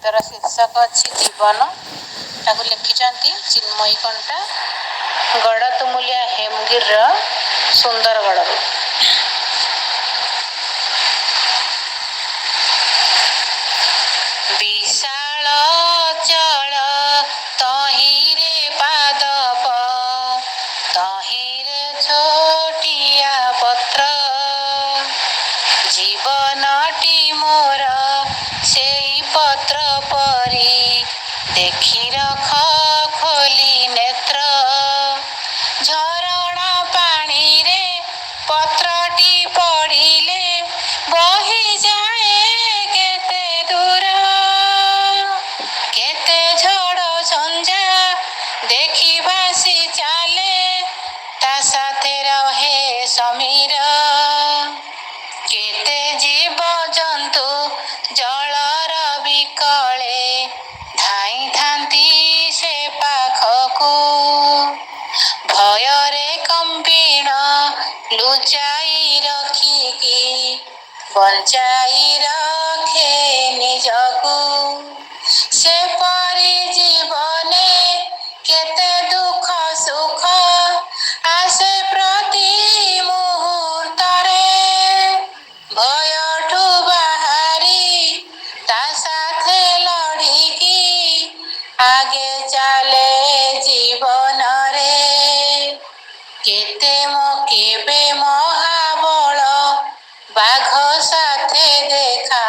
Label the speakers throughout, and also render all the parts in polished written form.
Speaker 1: गीतर शीर्षक अच्छी जीवन ताकू लिखिंट चिन्मयी कंटा गड़ तुमुलिया हेमगिर सुंदरगढ़। विशाल चल तहिरे पादप तहिरे छोटिया पत्र जीवनटी मोर से पत्र परी देखी रख खोली नेत्र झरणा पानी रे पत्रटी पड़िले बही जाए केते दूर केते झड़ संजा देखी भासी चाले ता साथे रहे समीर केते जीव जंतु जलर विकले धाई थांती से पाखकू भयरे कंपीण लुचाई रखिकी बंचाई रखे निजकू से परी जीवने केते दुख सुख आसे प्रति मुहूर्तरे भयठू बाहरी ता साथे लड़िकी आगे चले जीवन रे केते केबे महाबल बाघ साथे देखा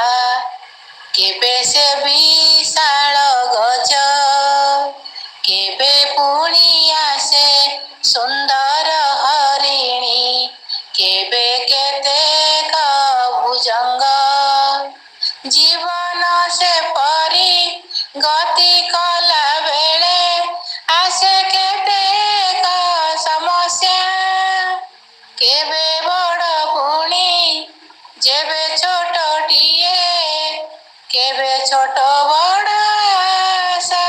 Speaker 1: केबे से विशाल गज केबे पुणी आसे सुंदर हरिणी केबे केते भुजंग जीवन से परी गति कला बेले आसे केते समस्या केबे बड़ पुणी जेबे छोटटिए केबे छोट बड़ आशा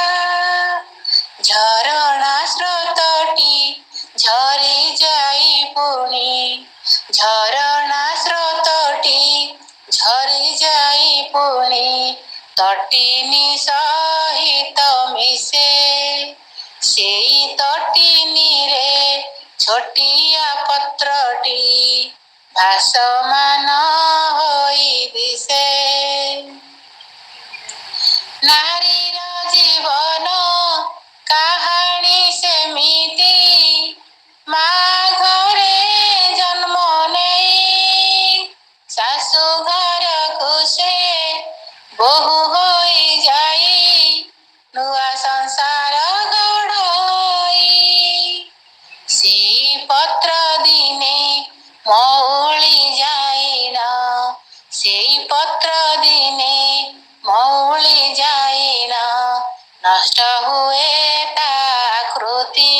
Speaker 1: झरणा स्रोतटी झरी जाई पुणी झरणा स्रोतटी झरी जाई पुणी तटिनी सहित मिशे सेई तटिनी रे छोटिया पत्रटी भासमान होई दिशे नारीर जीवन काहाणी सेमिति मा घरे जन्म नहीं सासु घर खुशे बहु होई जाई नुआ संसार गढ़ई सेई पत्र दिने मौली जाइन सेई पत्र दिने मौली जाइन नष्ट हुए ताकृति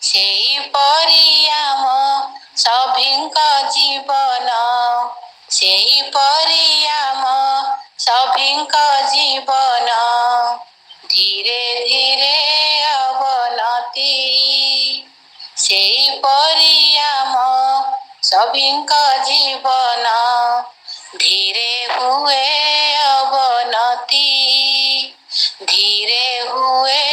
Speaker 1: सेई परी आम सभिंक जीवन सेई परी आम सभिंक जीवन धीरे धीरे अवनति सेई परी आम सभिंक जीवन धीरे हुए अवनति धीरे हुए